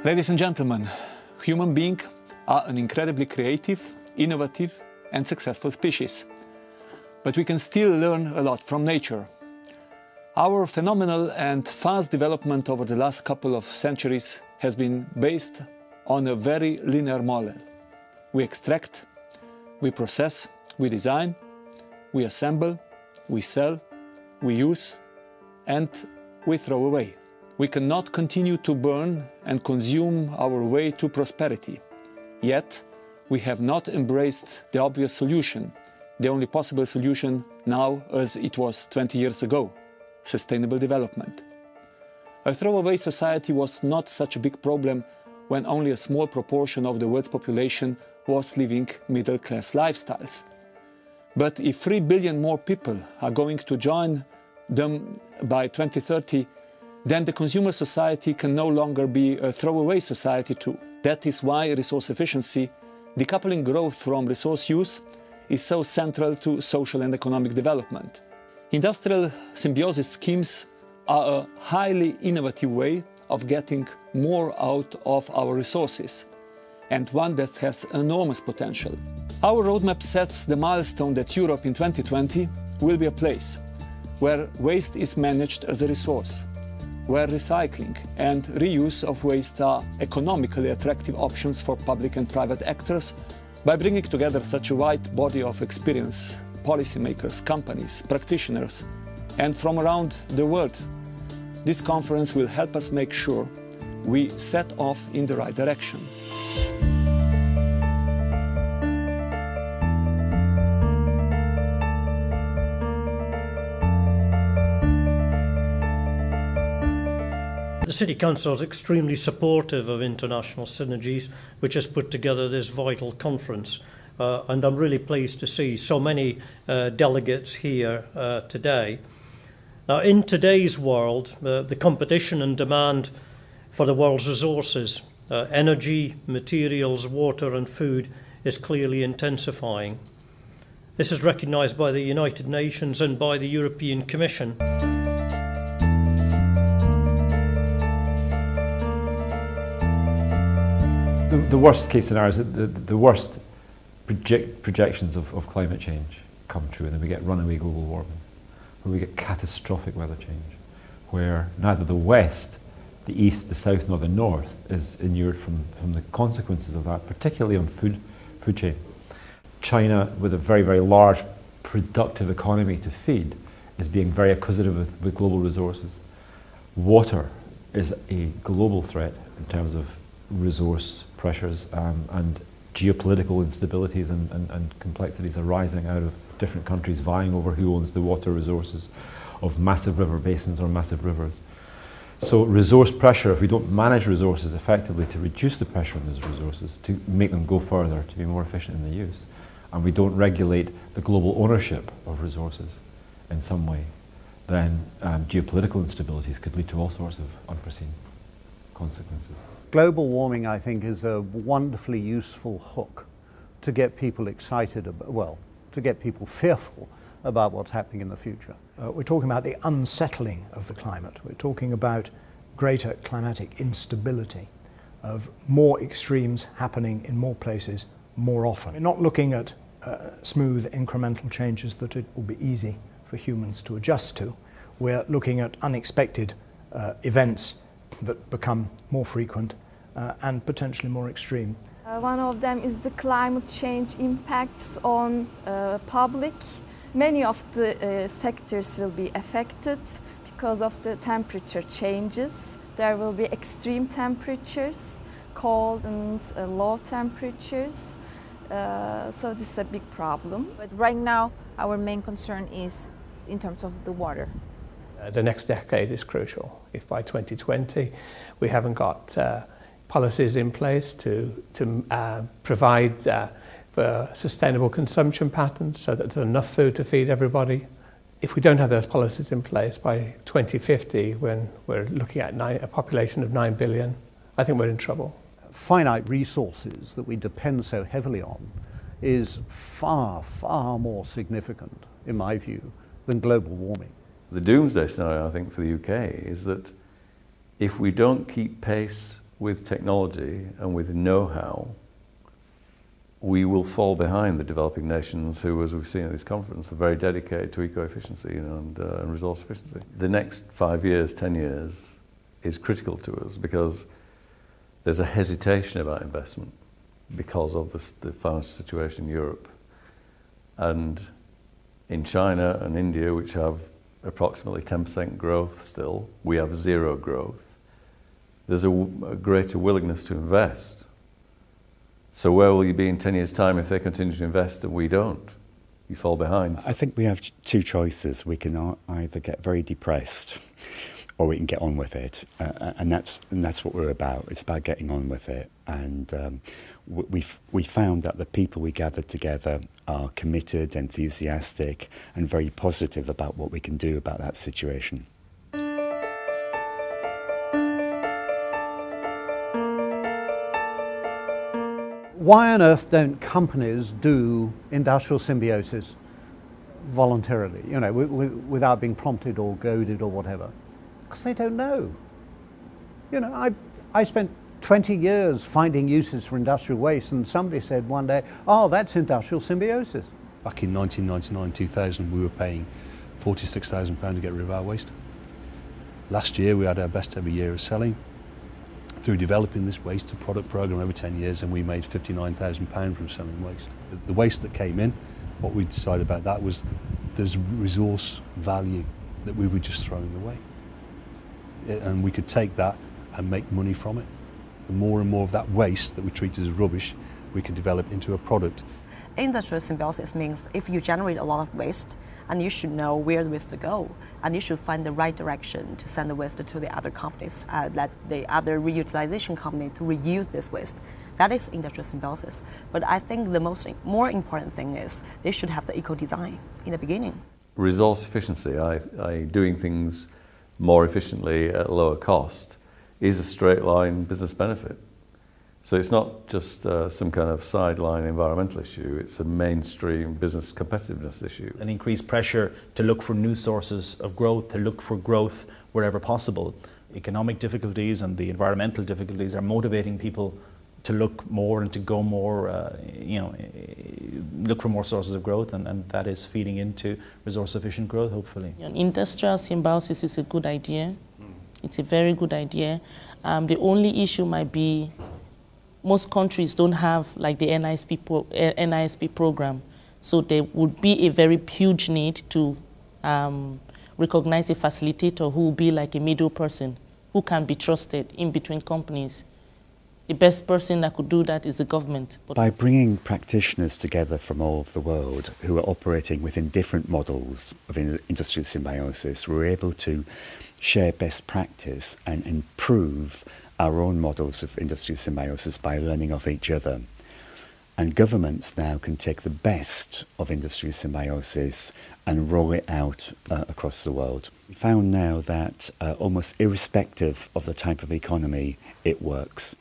Ladies and gentlemen, human beings are an incredibly creative, innovative and successful species. But we can still learn a lot from nature. Our phenomenal and fast development over the last couple of centuries has been based on a very linear model. We extract, we process, we design, we assemble, we sell, we use, and we throw away. We cannot continue to burn and consume our way to prosperity. Yet, we have not embraced the obvious solution, the only possible solution now as it was 20 years ago, sustainable development. A throwaway society was not such a big problem when only a small proportion of the world's population was living middle-class lifestyles. But if 3 billion more people are going to join them by 2030, then the consumer society can no longer be a throwaway society too. That is why resource efficiency, decoupling growth from resource use, is so central to social and economic development. Industrial symbiosis schemes are a highly innovative way of getting more out of our resources, and one that has enormous potential. Our roadmap sets the milestone that Europe in 2020 will be a place where waste is managed as a resource, where recycling and reuse of waste are economically attractive options for public and private actors by bringing together such a wide body of experience, policymakers, companies, practitioners, and from around the world. This conference will help us make sure we set off in the right direction. The City Council is extremely supportive of international synergies, which has put together this vital conference. And I'm really pleased to see so many delegates here today. Now, in today's world, the competition and demand for the world's resources, energy, materials, water and food, is clearly intensifying. This is recognised by the United Nations and by the European Commission. The worst case scenario is that the worst projections of climate change come true, and then we get runaway global warming, where we get catastrophic weather change, where neither the West, the East, the South nor the North is inured from the consequences of that, particularly on food chain. China, with a very, very large productive economy to feed, is being very acquisitive with global resources. Water is a global threat in terms of resource pressures and geopolitical instabilities and complexities arising out of different countries vying over who owns the water resources of massive river basins or massive rivers. So resource pressure, if we don't manage resources effectively to reduce the pressure on those resources, to make them go further, to be more efficient in the use, and we don't regulate the global ownership of resources in some way, then geopolitical instabilities could lead to all sorts of unforeseen consequences. Global warming, I think, is a wonderfully useful hook to get people excited about, well, to get people fearful about what's happening in the future. We're talking about the unsettling of the climate. We're talking about greater climatic instability, of more extremes happening in more places more often. We're not looking at smooth incremental changes that it will be easy for humans to adjust to. We're looking at unexpected events that become more frequent and potentially more extreme. One of them is the climate change impacts on public. Many of the sectors will be affected because of the temperature changes. There will be extreme temperatures, cold and low temperatures. So this is a big problem. But right now, our main concern is in terms of the water. The next decade is crucial. If by 2020 we haven't got policies in place to provide for sustainable consumption patterns so that there's enough food to feed everybody, if we don't have those policies in place by 2050, when we're looking at a population of 9 billion, I think we're in trouble. Finite resources that we depend so heavily on is far, far more significant, in my view, than global warming. The doomsday scenario, I think, for the UK is that if we don't keep pace with technology and with know-how, we will fall behind the developing nations who, as we've seen at this conference, are very dedicated to eco-efficiency and resource efficiency. The next 5 years, 10 years is critical to us because there's a hesitation about investment because of the financial situation in Europe. And in China and India, which have approximately 10% growth still, we have zero growth. There's a greater willingness to invest. So where will you be in 10 years' time if they continue to invest and we don't? You fall behind. I think we have two choices. We can either get very depressed or we can get on with it. And that's what we're about. It's about getting on with it. And we found that the people we gathered together are committed, enthusiastic, and very positive about what we can do about that situation. Why on earth don't companies do industrial symbiosis voluntarily, you know, without being prompted or goaded or whatever? Because they don't know. You know, I spent 20 years finding uses for industrial waste, and somebody said one day, oh, that's industrial symbiosis. Back in 1999-2000, we were paying £46,000 to get rid of our waste. Last year, we had our best ever year of selling through developing this waste to product program over 10 years, and we made £59,000 from selling waste. The waste that came in, what we decided about that was there's resource value that we were just throwing away. And we could take that and make money from it. And more of that waste that we treated as rubbish, we could develop into a product. Industrial symbiosis means if you generate a lot of waste, and you should know where the waste to go, and you should find the right direction to send the waste to the other companies, let the other reutilization company to reuse this waste. That is industrial symbiosis. But I think the more important thing is they should have the eco-design in the beginning. Resource efficiency, doing things more efficiently at lower cost, is a straight line business benefit. So it's not just some kind of sideline environmental issue, it's a mainstream business competitiveness issue. An increased pressure to look for new sources of growth, to look for growth wherever possible. Economic difficulties and the environmental difficulties are motivating people to look more and to go more, look for more sources of growth, and that is feeding into resource efficient growth, hopefully. Industrial symbiosis is a good idea. It's a very good idea. The only issue might be most countries don't have like the NISP program, so there would be a very huge need to recognize a facilitator who will be like a middle person who can be trusted in between companies. The best person that could do that is the government. By bringing practitioners together from all over the world who are operating within different models of industrial symbiosis, we're able to share best practice and improve our own models of industrial symbiosis by learning of each other. And governments now can take the best of industrial symbiosis and roll it out across the world. We found now that almost irrespective of the type of economy, it works.